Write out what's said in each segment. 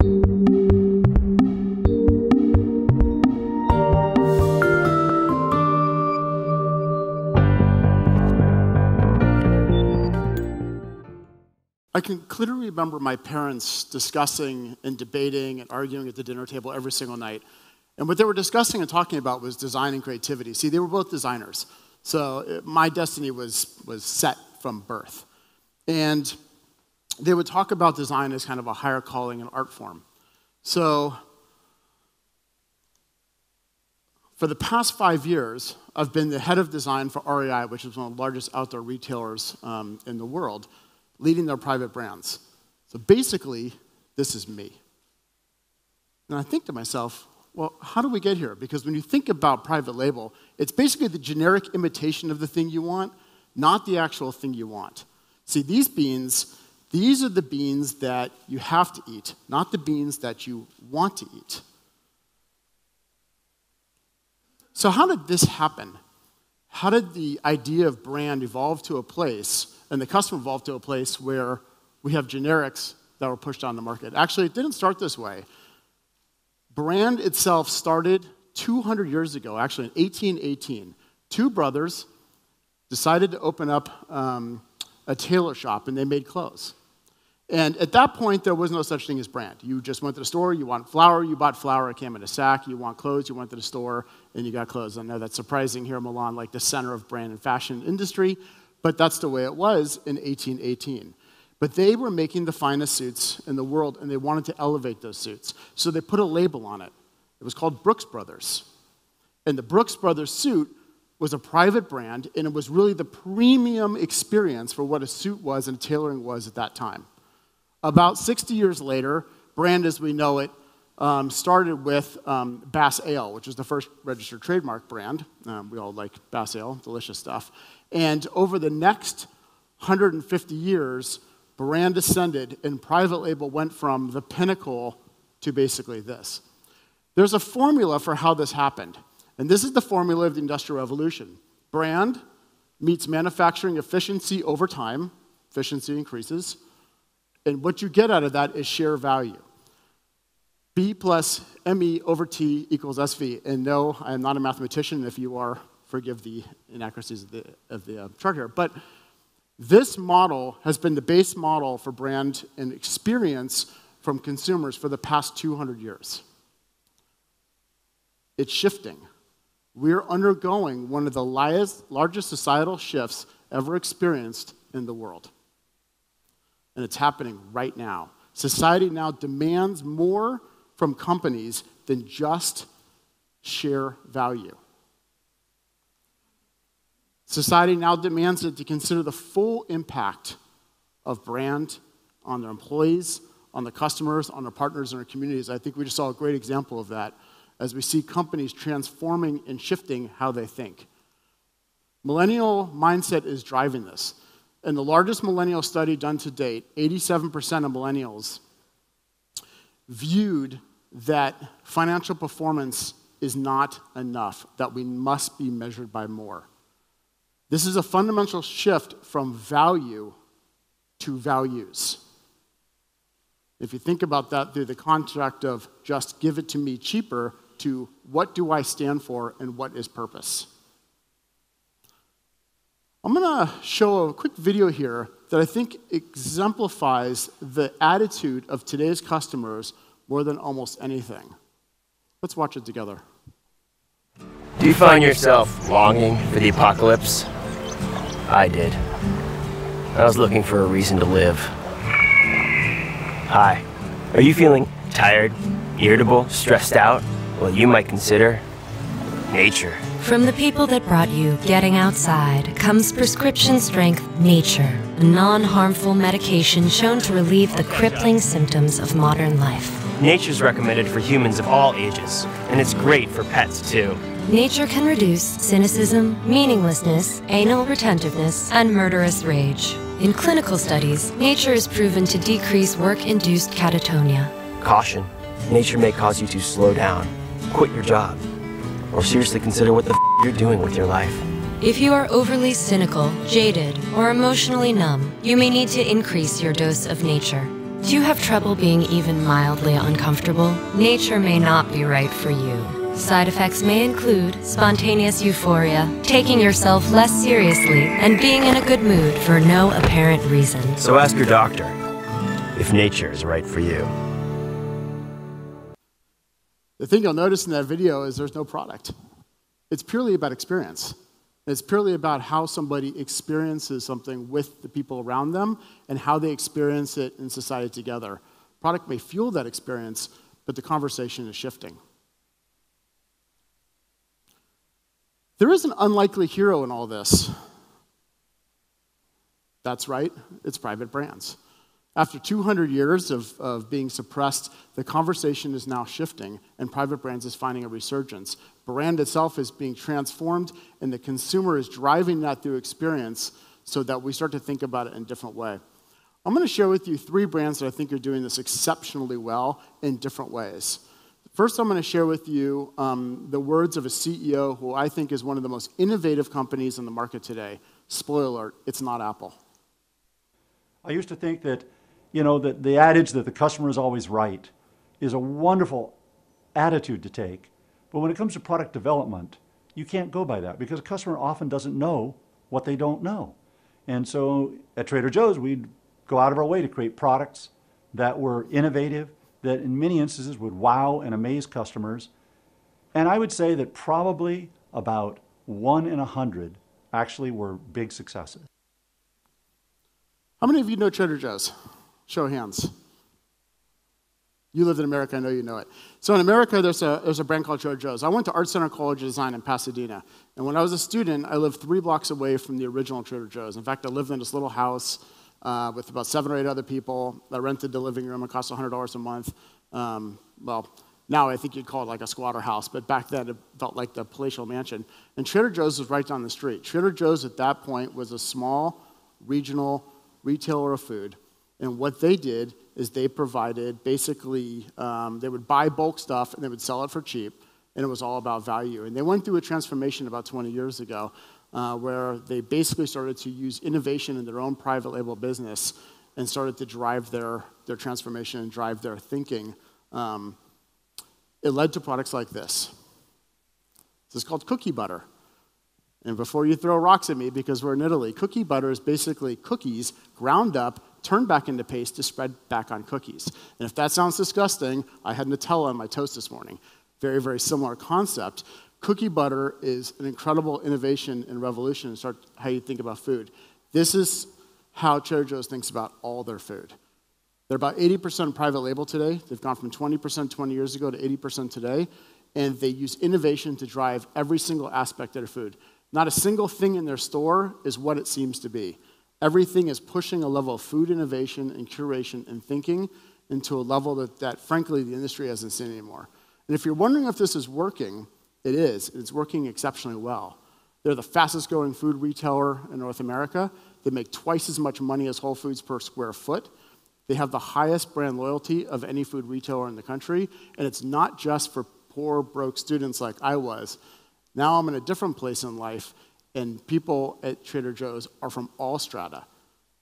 I can clearly remember my parents discussing and debating and arguing at the dinner table every single night. And what they were discussing and talking about was design and creativity. See, they were both designers. So my destiny was set from birth. And they would talk about design as kind of a higher calling and art form. So for the past 5 years, I've been the head of design for REI, which is one of the largest outdoor retailers in the world, leading their private brands. So basically, this is me. And I think to myself, well, how do we get here? Because when you think about private label, it's basically the generic imitation of the thing you want, not the actual thing you want. See, these beans, these are the beans that you have to eat, not the beans that you want to eat. So how did this happen? How did the idea of brand evolve to a place, and the customer evolved to a place where we have generics that were pushed on the market? Actually, it didn't start this way. Brand itself started 200 years ago, actually in 1818. Two brothers decided to open up a tailor shop, and they made clothes. And at that point, there was no such thing as brand. You just went to the store, you want flour, you bought flour, it came in a sack. You want clothes, you went to the store, and you got clothes. I know that's surprising here in Milan, like the center of brand and fashion industry, but that's the way it was in 1818. But they were making the finest suits in the world, and they wanted to elevate those suits. So they put a label on it. It was called Brooks Brothers. And the Brooks Brothers suit was a private brand, and it was really the premium experience for what a suit was and tailoring was at that time. About 60 years later, brand as we know it started with Bass Ale, which was the first registered trademark brand. We all like Bass Ale, delicious stuff. And over the next 150 years, brand ascended, and private label went from the pinnacle to basically this. There's a formula for how this happened, and this is the formula of the Industrial Revolution. Brand meets manufacturing efficiency over time, efficiency increases, and what you get out of that is share value. B plus ME over T equals SV. And no, I am not a mathematician. If you are, forgive the inaccuracies of the chart here. But this model has been the base model for brand and experience from consumers for the past 200 years. It's shifting. We're undergoing one of the largest societal shifts ever experienced in the world. And it's happening right now. Society now demands more from companies than just share value. Society now demands it to consider the full impact of brand on their employees, on the customers, on their partners, and our communities. I think we just saw a great example of that as we see companies transforming and shifting how they think. Millennial mindset is driving this. In the largest millennial study done to date, 87% of millennials viewed that financial performance is not enough, that we must be measured by more. This is a fundamental shift from value to values. If you think about that through the contract of just give it to me cheaper to what do I stand for and what is purpose. I'm going to show a quick video here that I think exemplifies the attitude of today's customers more than almost anything. Let's watch it together. Do you find yourself longing for the apocalypse? I did. I was looking for a reason to live. Hi. Are you feeling tired, irritable, stressed out? Well, you might consider nature. From the people that brought you Getting Outside comes prescription strength Nature, a non-harmful medication shown to relieve the crippling symptoms of modern life. Nature's recommended for humans of all ages, and it's great for pets too. Nature can reduce cynicism, meaninglessness, anal retentiveness, and murderous rage. In clinical studies, Nature is proven to decrease work-induced catatonia. Caution. Nature may cause you to slow down, quit your job, or seriously consider what the you're doing with your life. If you are overly cynical, jaded, or emotionally numb, you may need to increase your dose of Nature. Do you have trouble being even mildly uncomfortable? Nature may not be right for you. Side effects may include spontaneous euphoria, taking yourself less seriously, and being in a good mood for no apparent reason. So ask your doctor if nature is right for you. The thing you'll notice in that video is there's no product. It's purely about experience. It's purely about how somebody experiences something with the people around them and how they experience it in society together. Product may fuel that experience, but the conversation is shifting. There is an unlikely hero in all this. That's right, it's private brands. After 200 years of being suppressed, the conversation is now shifting, and private brands is finding a resurgence. Brand itself is being transformed, and the consumer is driving that through experience so that we start to think about it in a different way. I'm going to share with you 3 brands that I think are doing this exceptionally well in different ways. First, I'm going to share with you the words of a CEO who I think is one of the most innovative companies in the market today. Spoiler alert, it's not Apple. I used to think that, that the adage that the customer is always right is a wonderful attitude to take. But when it comes to product development, you can't go by that because a customer often doesn't know what they don't know. And so at Trader Joe's, we'd go out of our way to create products that were innovative, that in many instances would wow and amaze customers. And I would say that probably about 1 in 100 actually were big successes. How many of you know Trader Joe's? Show of hands. You live in America, I know you know it. So in America, there's a brand called Trader Joe's. I went to Art Center College of Design in Pasadena. And when I was a student, I lived 3 blocks away from the original Trader Joe's. In fact, I lived in this little house with about 7 or 8 other people. I rented the living room. It cost $100 a month. Well, now I think you'd call it like a squatter house, but back then it felt like the palatial mansion. And Trader Joe's was right down the street. Trader Joe's at that point was a small, regional retailer of food. And what they did is they provided basically, they would buy bulk stuff and they would sell it for cheap, and it was all about value. And they went through a transformation about 20 years ago where they basically started to use innovation in their own private label business and started to drive their transformation and drive their thinking. It led to products like this. This is called cookie butter. And before you throw rocks at me, because we're in Italy, cookie butter is basically cookies ground up, turned back into paste to spread back on cookies. And if that sounds disgusting, I had Nutella on my toast this morning. Very, very similar concept. Cookie butter is an incredible innovation and revolution in how you think about food. This is how Trader Joe's thinks about all their food. They're about 80% private label today. They've gone from 20% 20 years ago to 80% today. And they use innovation to drive every single aspect of their food. Not a single thing in their store is what it seems to be. Everything is pushing a level of food innovation and curation and thinking into a level that frankly, the industry hasn't seen anymore. And if you're wondering if this is working, it is. It's working exceptionally well. They're the fastest growing food retailer in North America. They make twice as much money as Whole Foods per square foot. They have the highest brand loyalty of any food retailer in the country. And it's not just for poor, broke students like I was. Now I'm in a different place in life, and people at Trader Joe's are from all strata.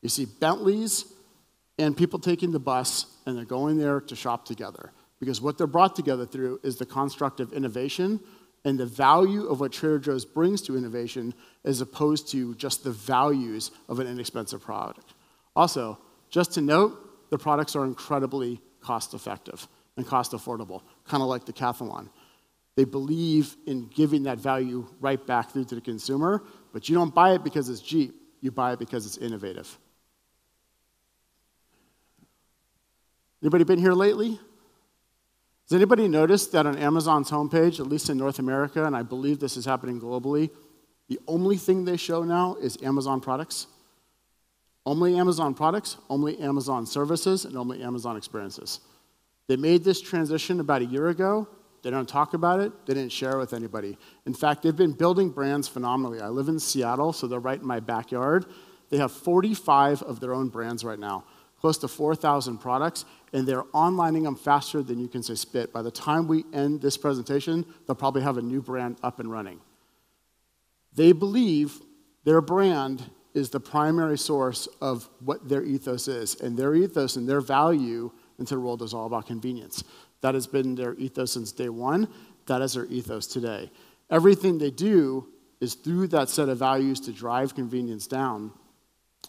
You see Bentleys and people taking the bus, and they're going there to shop together. Because what they're brought together through is the construct of innovation and the value of what Trader Joe's brings to innovation as opposed to just the values of an inexpensive product. Also, just to note, the products are incredibly cost-effective and cost-affordable, kind of like the Decathlon. They believe in giving that value right back through to the consumer, but you don't buy it because it's cheap. You buy it because it's innovative. Anybody been here lately? Has anybody noticed that on Amazon's homepage, at least in North America, and I believe this is happening globally, the only thing they show now is Amazon products? Only Amazon products, only Amazon services, and only Amazon experiences. They made this transition about a year ago. They don't talk about it. They didn't share it with anybody. In fact, they've been building brands phenomenally. I live in Seattle, so they're right in my backyard. They have 45 of their own brands right now, close to 4,000 products, and they're onlining them faster than you can say spit. By the time we end this presentation, they'll probably have a new brand up and running. They believe their brand is the primary source of what their ethos is. And their ethos and their value into the world is all about convenience. That has been their ethos since day one. That is their ethos today. Everything they do is through that set of values to drive convenience down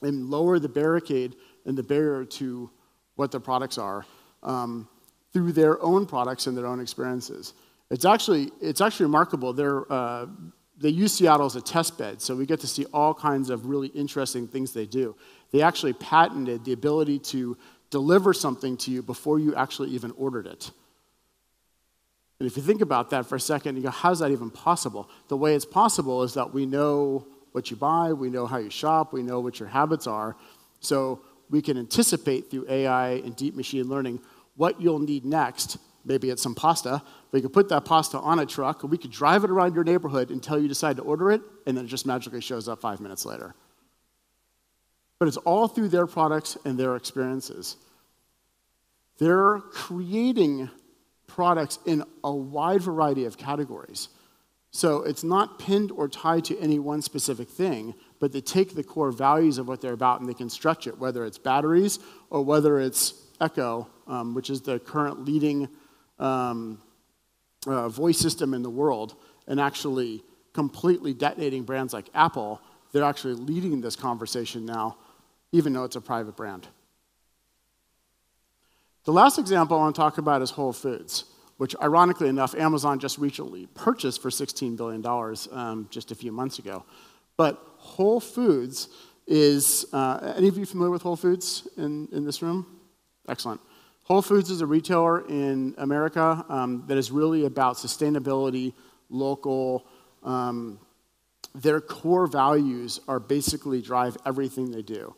and lower the barricade and the barrier to what their products are through their own products and their own experiences. It's actually remarkable. They use Seattle as a test bed, so we get to see all kinds of really interesting things they do. They actually patented the ability to deliver something to you before you actually even ordered it. And if you think about that for a second, you go, how's that even possible? The way it's possible is that we know what you buy, we know how you shop, we know what your habits are, so we can anticipate through AI and deep machine learning what you'll need next. Maybe it's some pasta. We could put that pasta on a truck, and we could drive it around your neighborhood until you decide to order it, and then it just magically shows up 5 minutes later. But it's all through their products and their experiences. They're creating products in a wide variety of categories. So it's not pinned or tied to any one specific thing, but they take the core values of what they're about and they can stretch it, whether it's batteries or whether it's Echo, which is the current leading voice system in the world, and actually completely detonating brands like Apple. They're actually leading this conversation now, even though it's a private brand. The last example I want to talk about is Whole Foods, which ironically enough, Amazon just recently purchased for $16 billion just a few months ago. But Whole Foods is, any of you familiar with Whole Foods in this room? Excellent. Whole Foods is a retailer in America that is really about sustainability, local. Their core values are basically drive everything they do.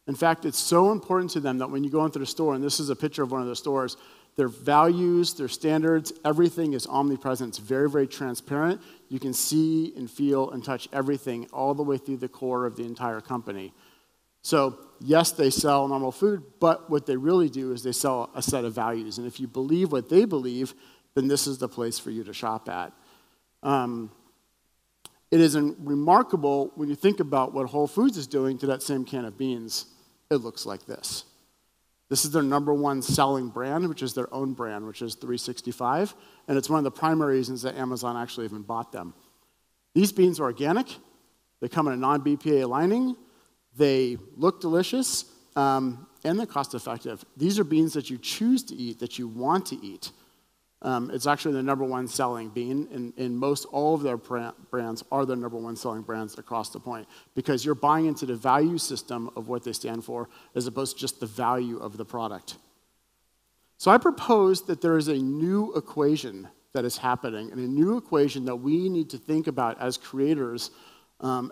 In fact, it's so important to them that when you go into the store, and this is a picture of one of the stores, their values, their standards, everything is omnipresent. It's very, very transparent. You can see and feel and touch everything all the way through the core of the entire company. So, yes, they sell normal food, but what they really do is they sell a set of values. And if you believe what they believe, then this is the place for you to shop at. It is remarkable when you think about what Whole Foods is doing to that same can of beans. It looks like this. This is their number one selling brand, which is their own brand, which is 365. And it's one of the primary reasons that Amazon actually even bought them. These beans are organic. They come in a non-BPA lining. They look delicious, and they're cost-effective. These are beans that you choose to eat, that you want to eat. It's actually the number one selling bean, and most all of their brands are the number one selling brands across the point, because you're buying into the value system of what they stand for, as opposed to just the value of the product. So I propose that there is a new equation that is happening, and a new equation that we need to think about as creators,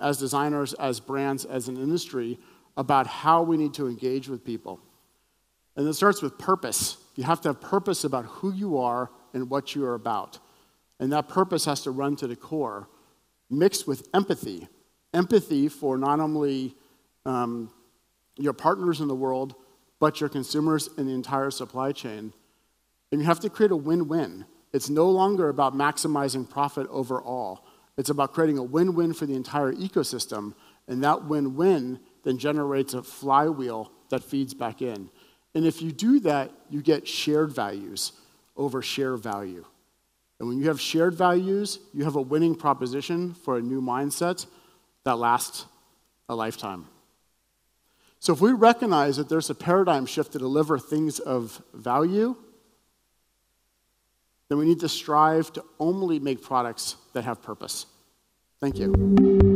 as designers, as brands, as an industry, about how we need to engage with people. And it starts with purpose. You have to have purpose about who you are and what you are about. And that purpose has to run to the core, mixed with empathy. Empathy for not only your partners in the world, but your consumers and the entire supply chain. And you have to create a win-win. It's no longer about maximizing profit overall. It's about creating a win-win for the entire ecosystem, and that win-win then generates a flywheel that feeds back in. And if you do that, you get shared values over share value. And when you have shared values, you have a winning proposition for a new mindset that lasts a lifetime. So if we recognize that there's a paradigm shift to deliver things of value, then we need to strive to only make products that have purpose. Thank you.